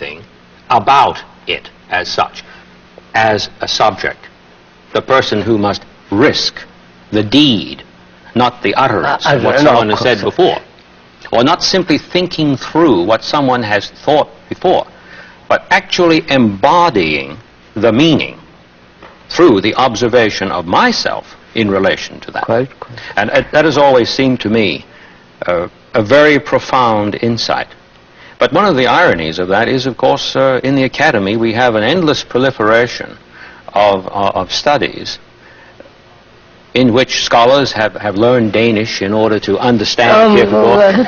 anything about it as such, as a subject. The person who must risk the deed, not the utterance of what someone has said before. Or not simply thinking through what someone has thought before, but actually embodying the meaning through the observation of myself in relation to that. Quite. And that has always seemed to me a very profound insight. But one of the ironies of that is, of course, in the academy we have an endless proliferation of studies in which scholars have learned Danish in order to understand Kierkegaard.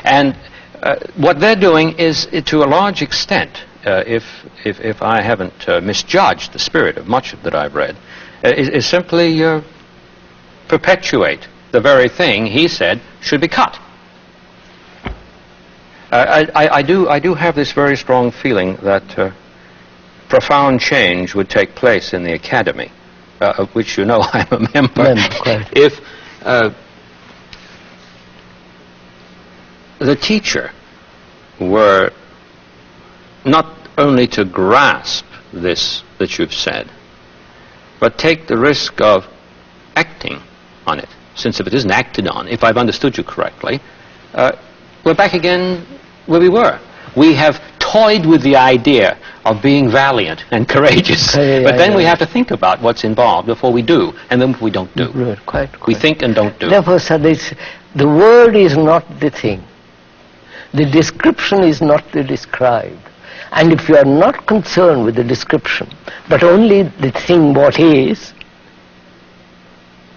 And what they're doing is, to a large extent, if I haven't misjudged the spirit of much that I've read, is simply perpetuate the very thing he said should be cut. I do have this very strong feeling that profound change would take place in the academy, of which you know I'm a member. If the teacher were not only to grasp this that you've said, but take the risk of acting on it, since if it isn't acted on, if I've understood you correctly, we're back again where we were. We have toyed with the idea of being valiant and courageous, but then we have to think about what's involved before we do, and then we don't do. Quite. We think and don't do. Therefore, sir, the word is not the thing. The description is not the described. And if you are not concerned with the description, but only the thing what is,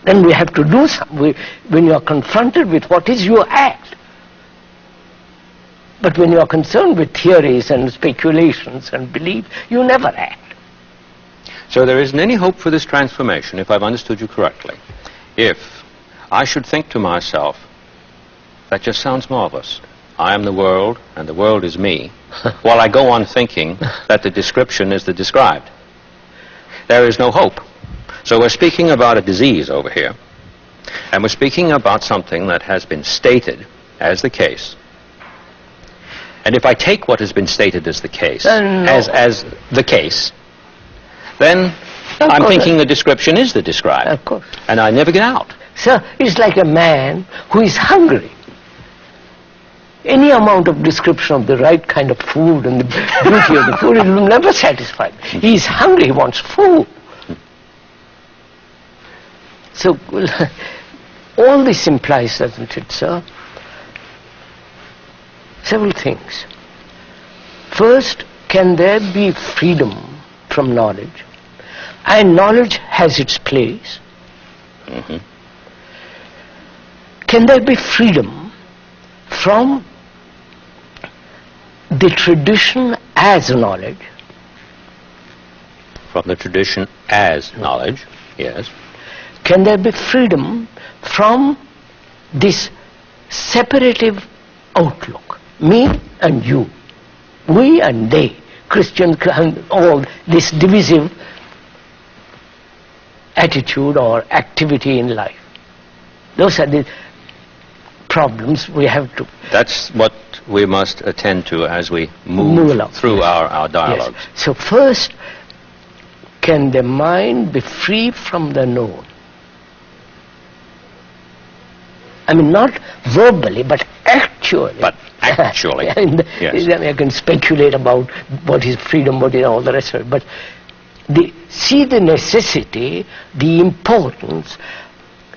then we have to do something. When you are confronted with what is, you act. But when you are concerned with theories and speculations and beliefs, you never act. So there isn't any hope for this transformation, if I've understood you correctly, if I should think to myself, that just sounds marvelous. I am the world, and the world is me, while I go on thinking that the description is the described. There is no hope. So we're speaking about a disease over here, and we're speaking about something that has been stated as the case. And if I take what has been stated as the case, as the case, then I'm thinking the description is the described. Of course. And I never get out. Sir, it's like a man who is hungry. Any amount of description of the right kind of food and the beauty of the food, it will never satisfy him. He is hungry, he wants food. So, all this implies, doesn't it, sir? Several things. First, can there be freedom from knowledge? And knowledge has its place. Mm-hmm. Can there be freedom from the tradition as knowledge? From the tradition as knowledge, yes. Can there be freedom from this separative outlook? Me and you, we and they, Christian and all this divisive attitude or activity in life. Those are the problems we have to... That's what we must attend to as we move through our dialogues. Yes. So first, can the mind be free from the known? I mean, not verbally, but actually. But actually, yes. I can speculate about what is freedom, what is all the rest of it, but see the necessity, the importance,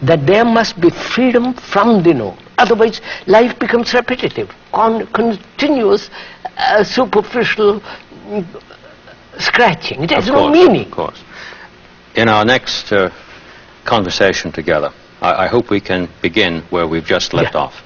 that there must be freedom from the known. Otherwise, life becomes repetitive, continuous, superficial scratching. It has no meaning. Of course. In our next conversation together, I hope we can begin where we've just left off.